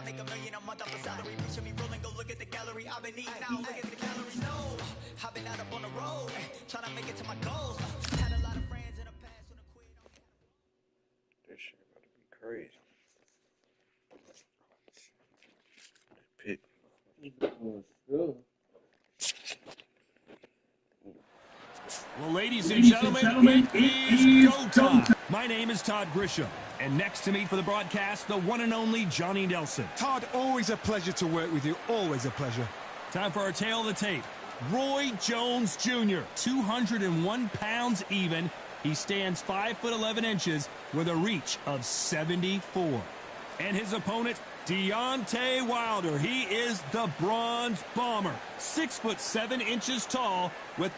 make a million a month off a salary. Picture me rolling, go look at the gallery. I've been eating out, look at the calories. No, I've been out up on the road, trying to make it to my goals. Had a lot of friends in the past when I quit. This shit about to be crazy. Pick. Well, ladies and gentlemen, it is go time. My name is Todd Grisham, and next to me for the broadcast, the one and only Johnny Nelson. Todd, always a pleasure to work with you. Always a pleasure. Time for our tale of the tape. Roy Jones Jr., 201 pounds even. He stands 5'11" with a reach of 74. And his opponent, Deontay Wilder. He is the Bronze Bomber, 6'7" tall with...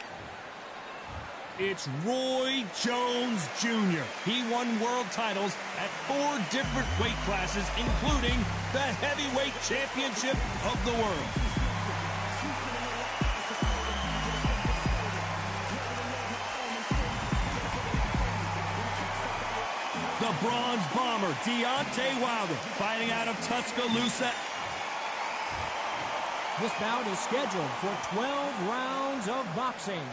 It's Roy Jones Jr. He won world titles at 4 different weight classes, including the heavyweight championship of the world. The Bronze Bomber, Deontay Wilder, fighting out of Tuscaloosa. This bout is scheduled for 12 rounds of boxing.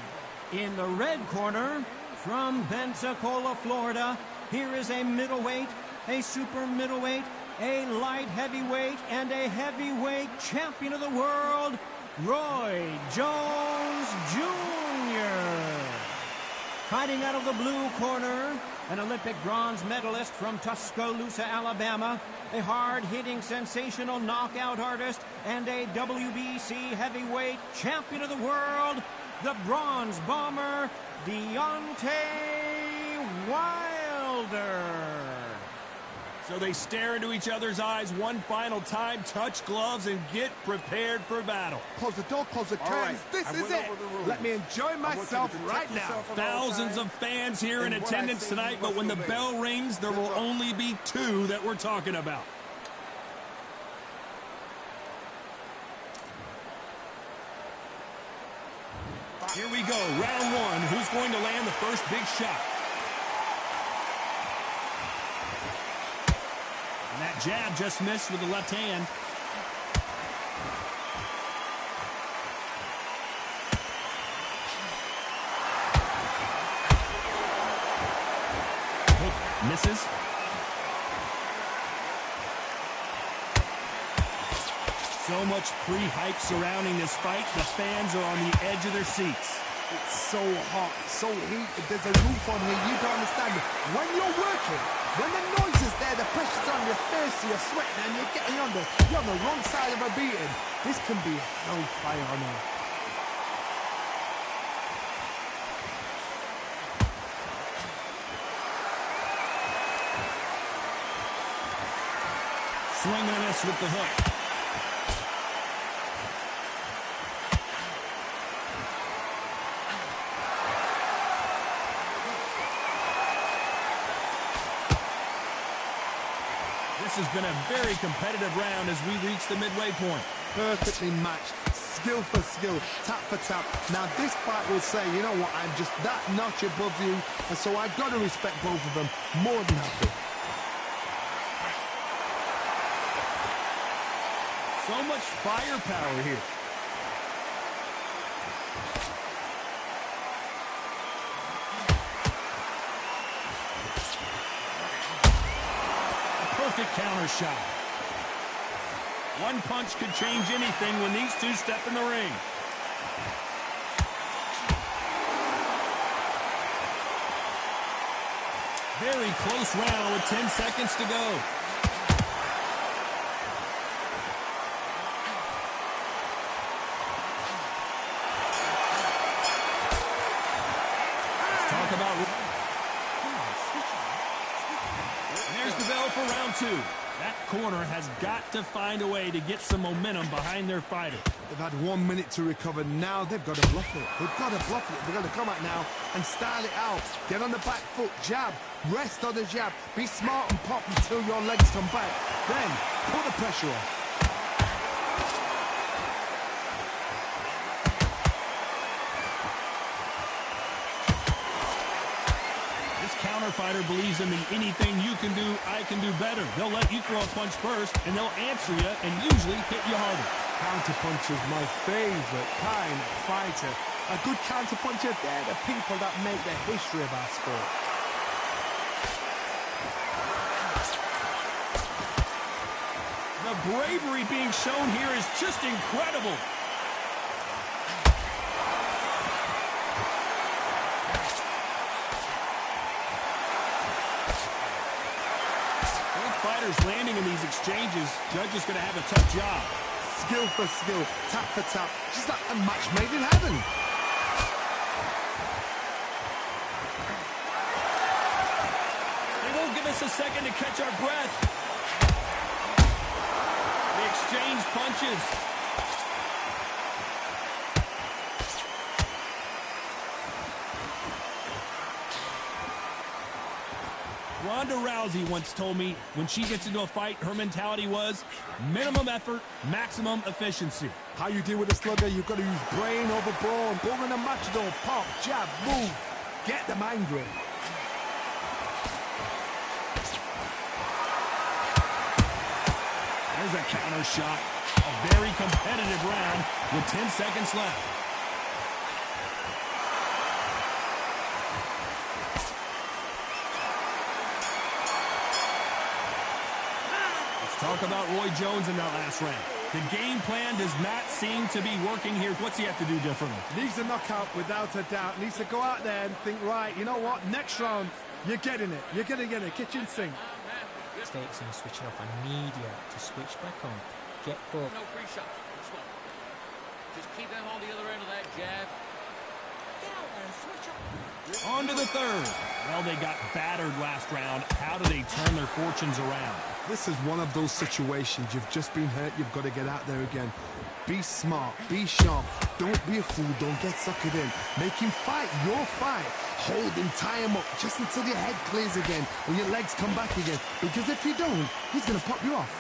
In the red corner, from Pensacola, Florida, here is a middleweight, a super middleweight, a light heavyweight, and a heavyweight champion of the world, Roy Jones Jr. Fighting out of the blue corner, an Olympic bronze medalist from Tuscaloosa, Alabama, a hard-hitting, sensational knockout artist, and a WBC heavyweight champion of the world, the Bronze Bomber, Deontay Wilder. So they stare into each other's eyes one final time, touch gloves, and get prepared for battle. Close the door, close the curtains. This is it. Let me enjoy myself right now. Thousands of fans here in attendance tonight, but when the bell rings, there will only be 2 that we're talking about. Here we go, round 1. Who's going to land the first big shot? And that jab just missed with the left hand. Hook misses. So much pre-hype surrounding this fight. The fans are on the edge of their seats. It's so hot, so heated. There's a roof on here. You don't understand it. When you're working, when the noise is there, the pressure's on your face, you're sweating, and you're on the wrong side of a beating. This can be hellfire on here. Swing and a miss with the hook. This has been a very competitive round as we reach the midway point. Perfectly matched, skill for skill, tap for tap. Now this fight will say, you know what, I'm just that notch above you, and so I've got to respect both of them more than happy. So much firepower here. Perfect counter shot. One punch could change anything when these 2 step in the ring. Very close round with 10 seconds to go. Let's talk about... There's the bell for round 2. That corner has got to find a way to get some momentum behind their fighter. They've had 1 minute to recover. Now they've got to bluff it. They've got to bluff it. They've got to come out now and style it out. Get on the back foot, jab, rest on the jab. Be smart and pop until your legs come back. Then put the pressure on. counterfighter believes in the anything you can do, I can do better. They'll let you throw a punch first, and they'll answer you and usually hit you harder. Counterpuncher is my favorite kind of fighter. A good counterpuncher, they're the people that make the history of our sport. The bravery being shown here is just incredible. Both fighters landing in these exchanges, judge is going to have a tough job. Skill for skill, tap for tap, just like a match made in heaven. They won't give us a second to catch our breath. They exchange punches. Ronda Rousey once told me when she gets into a fight, her mentality was minimum effort, maximum efficiency. How you deal with a slugger, you've got to use brain over brawn. Bull in a matador, pop, jab, move. Get them angry. There's a counter shot. A very competitive round with 10 seconds left. Talk about Roy Jones in that last round. The game plan does not seem to be working here. What's he have to do differently? Needs a knockout without a doubt. Needs to go out there and think, right, you know what, next round, you're getting it. You're going to get it. Kitchen sink. States and switch it off immediate to switch back on. Get full. No free shots. This one. Just keep them on the other end of that jab. On to the third. Well, they got battered last round. How do they turn their fortunes around? This is one of those situations. You've just been hurt. You've got to get out there again. Be smart. Be sharp. Don't be a fool. Don't get suckered in. Make him fight your fight. Hold him, tie him up just until your head clears again and your legs come back again. Because if you don't, he's going to pop you off.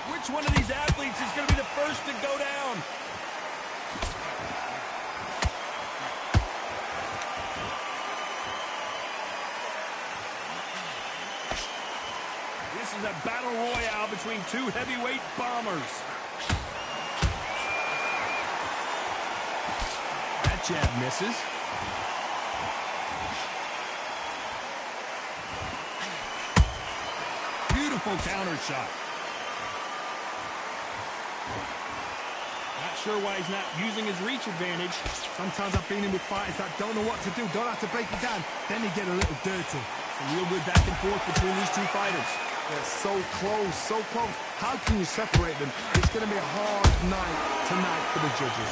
Which one of these athletes is going to be the first to go down? This is a battle royale between two heavyweight bombers. That jab misses. Beautiful counter shot. Not sure why he's not using his reach advantage. Sometimes I've been in with fighters that don't know what to do, don't have to break it down. Then they get a little dirty. A real good back and forth between these two fighters. They're so close, so close. How can you separate them? It's going to be a hard night tonight for the judges.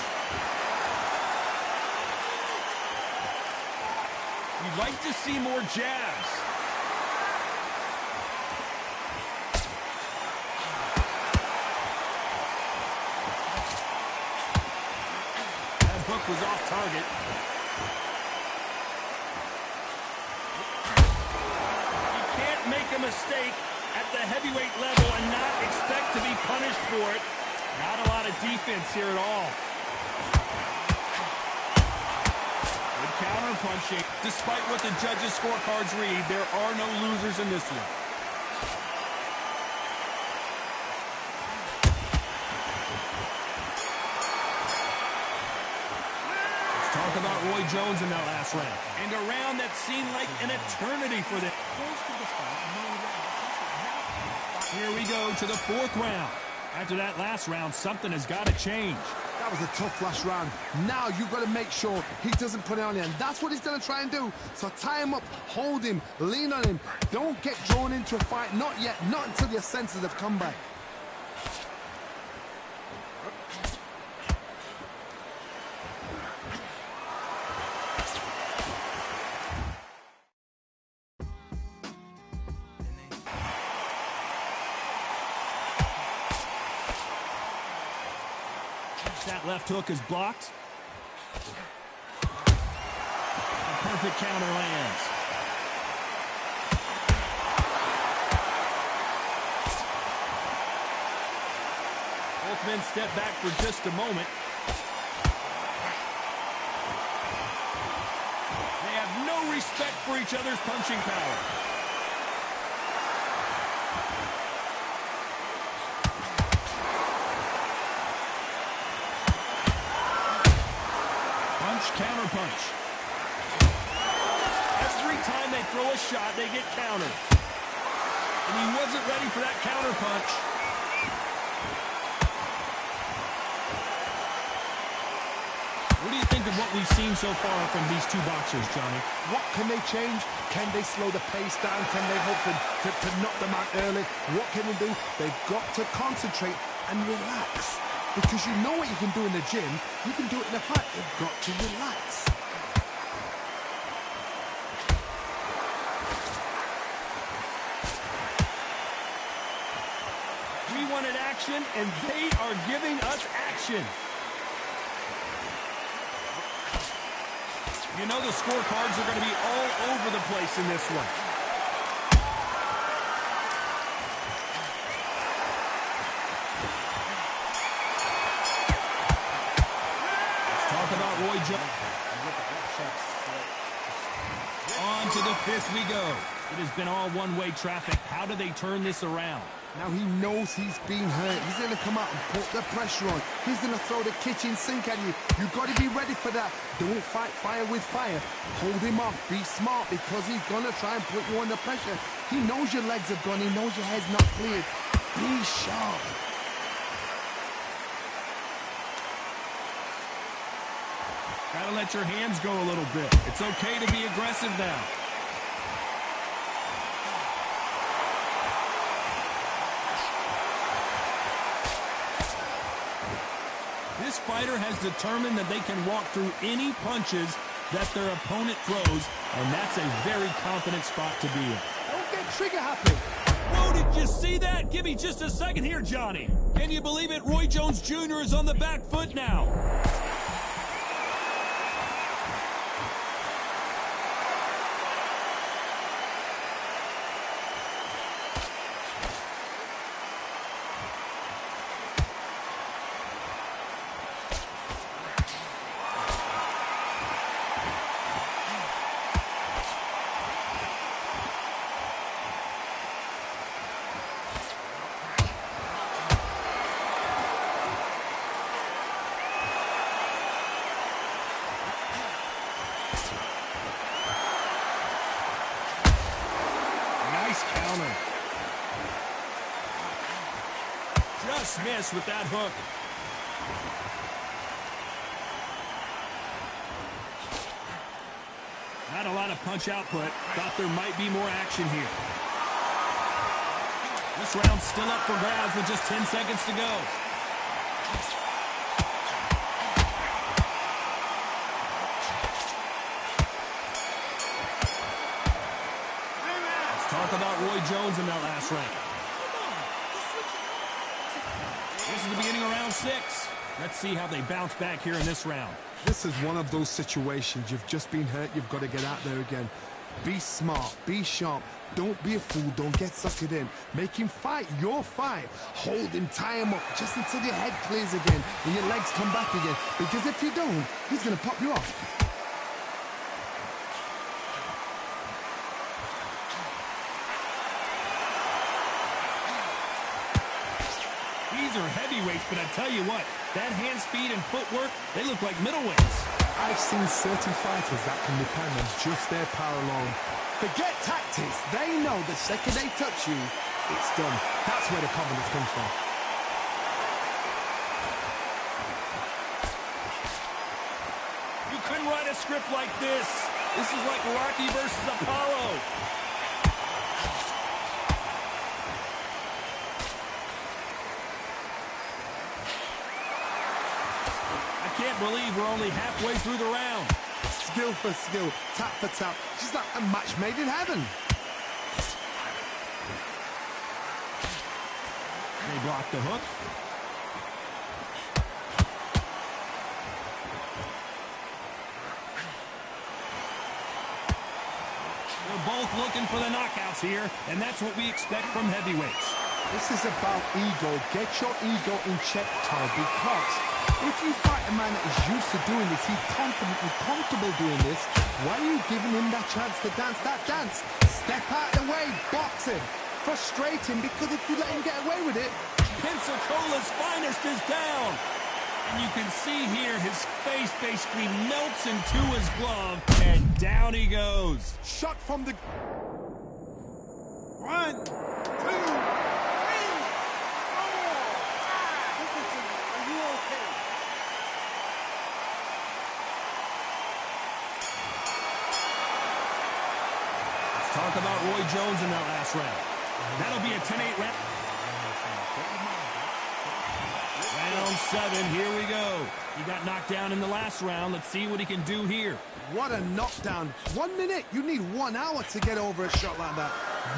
You'd like to see more jabs. That hook was off target. You can't make a mistake at the heavyweight level and not expect to be punished for it. Not a lot of defense here at all. Good counter punching. Despite what the judges' scorecards read, there are no losers in this one. Let's talk about Roy Jones in that last round. And a round that seemed like an eternity for them. Here we go to the fourth round. After that last round, something has got to change. That was a tough last round. Now you've got to make sure he doesn't put it on you. And that's what he's going to try and do. So tie him up, hold him, lean on him. Don't get drawn into a fight. Not yet. Not until your senses have come back. That left hook is blocked. A perfect counter lands. Both men step back for just a moment. respect for each other's punching power. Punch, counter punch. Every time they throw a shot, they get countered. And he wasn't ready for that counter punch. What do you think of what we've seen so far from these two boxers, Johnny? What can they change? Can they slow the pace down? Can they hope to knock them out early? What can they do? They've got to concentrate and relax. Because you know what you can do in the gym, you can do it in a fight. They've got to relax. We wanted action, and they are giving us action. You know the scorecards are going to be all over the place in this one. Let's talk about Roy Jones. On to the fifth we go. It has been all one-way traffic. How do they turn this around? Now he knows he's being hurt. He's going to come out and put the pressure on. He's going to throw the kitchen sink at you. You've got to be ready for that. Don't fight fire with fire. Hold him off. Be smart because he's going to try and put you under pressure. He knows your legs have gone. He knows your head's not cleared. Be sharp. Gotta let your hands go a little bit. It's okay to be aggressive now. This fighter has determined that they can walk through any punches that their opponent throws, and that's a very confident spot to be in. Don't get trigger happy. Whoa, did you see that? Give me just a second here, Johnny. Can you believe it? Roy Jones Jr. is on the back foot now. Just missed with that hook. Not a lot of punch output. Thought there might be more action here. This round's still up for grabs with just 10 seconds to go. Let's talk about Roy Jones in that last round. This is the beginning of round 6. Let's see how they bounce back here in this round. This is one of those situations. You've just been hurt. You've got to get out there again. Be smart. Be sharp. Don't be a fool. Don't get suckered in. Make him fight your fight. Hold him. Tie him up just until your head clears again and your legs come back again. Because if you don't, he's going to pop you off. These are heavyweights, but I tell you what, that hand speed and footwork, they look like middleweights. I've seen certain fighters that can depend on just their power alone. Forget tactics. They know the second they touch you, it's done. That's where the confidence comes from. You couldn't write a script like this. This is like Rocky versus Apollo. I can't believe we're only halfway through the round. Skill for skill, tap for tap, just like a match made in heaven. They block the hook. They're both looking for the knockouts here, and that's what we expect from heavyweights. This is about ego. Get your ego in check, Todd, because if you fight a man that is used to doing this, he's confident and comfortable doing this, why are you giving him that chance to dance that dance? Step out of the way, box him. Frustrating, because if you let him get away with it... Pensacola's finest is down. And you can see here his face basically melts into his glove, and down he goes. Shot from the... 1, 2, 3, 4, 5. Listen to me. Are you okay? Let's talk about Roy Jones in that last round. That'll be a 10-8 round. Round 7, here we go. He got knocked down in the last round. Let's see what he can do here. What a knockdown. 1 minute. You need 1 hour to get over a shot like that.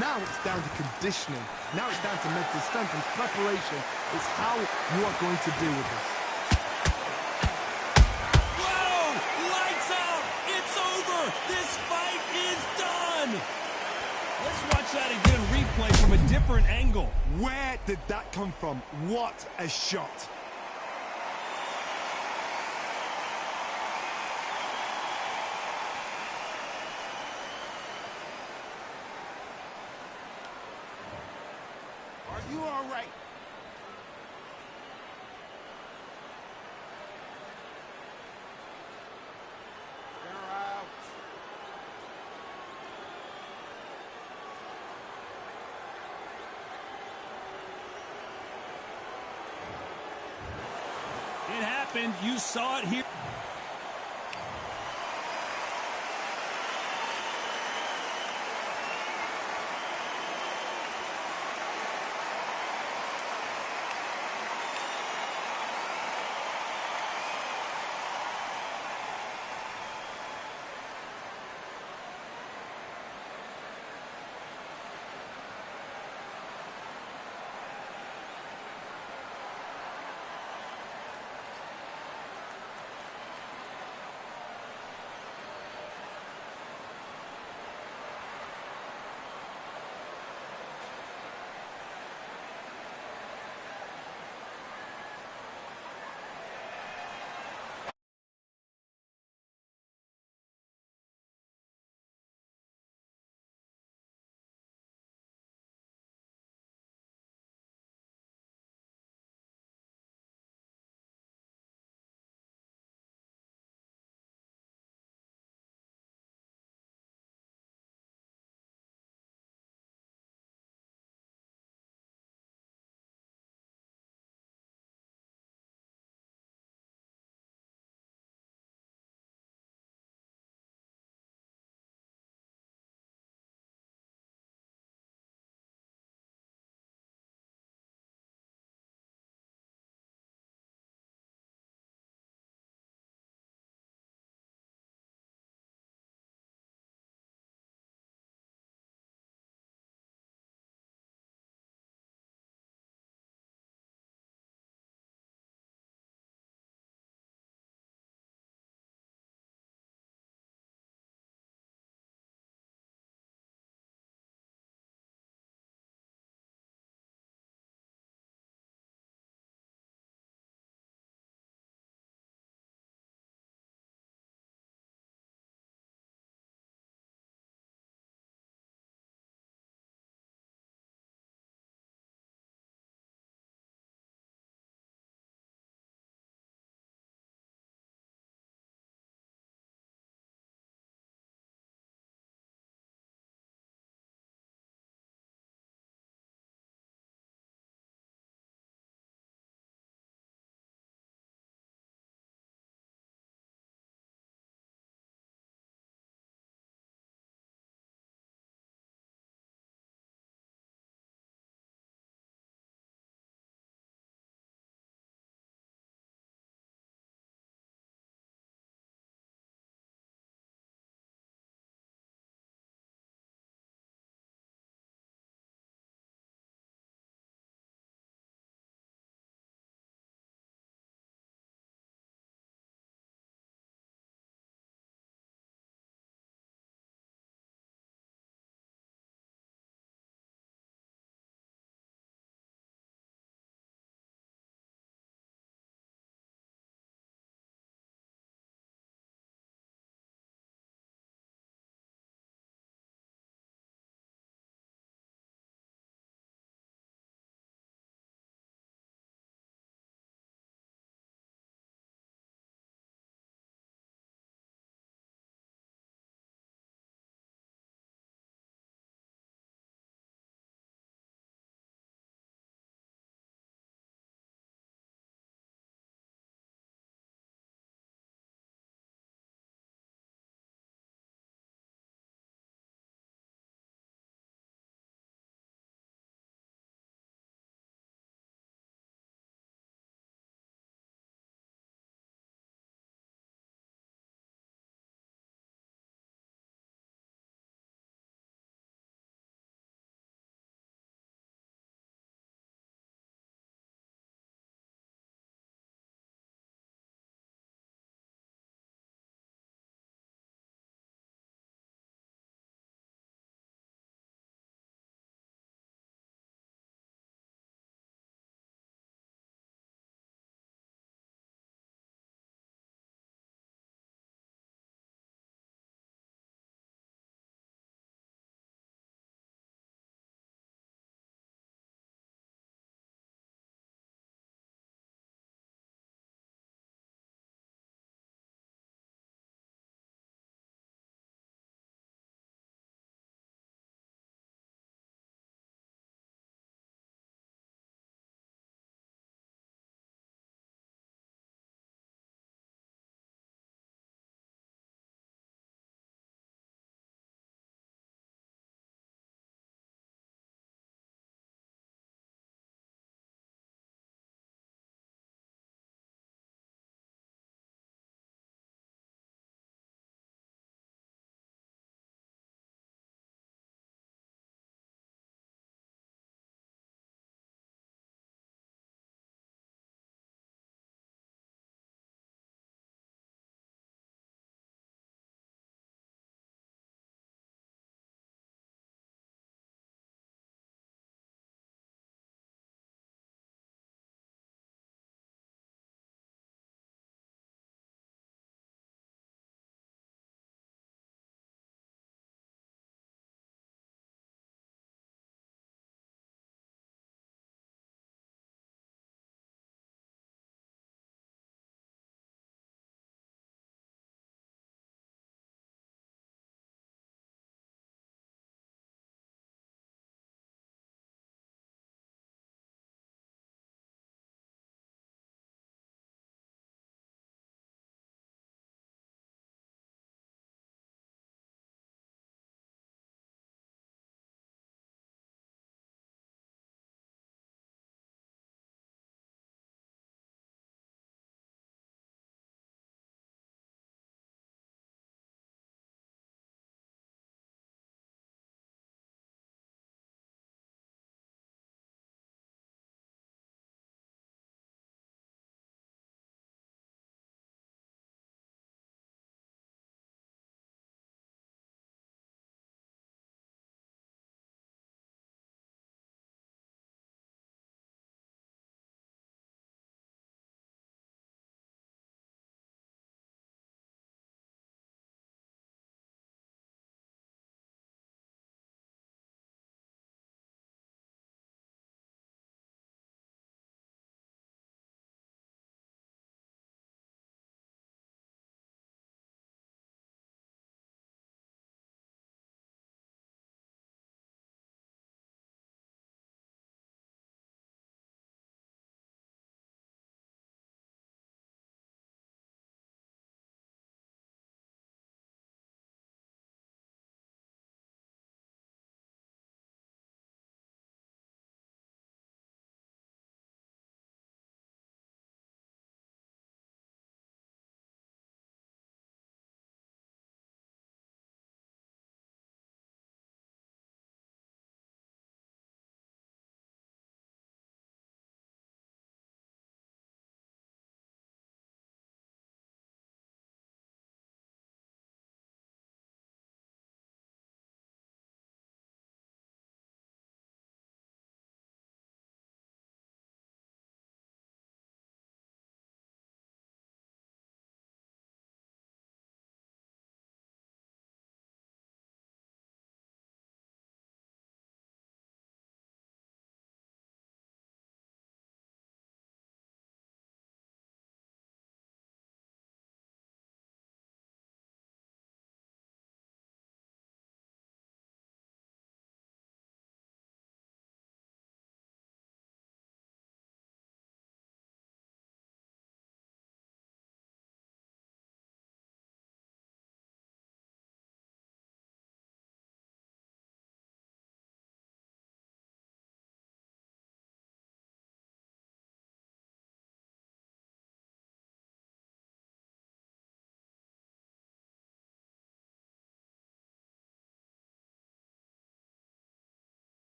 Now it's down to conditioning. Now it's down to mental strength and preparation. It's how you are going to deal with this. Whoa! Lights out! It's over! This fight is done! Let's watch that again, replay from a different angle. Where did that come from? What a shot. Are you all right? They're out. It happened. You saw it here.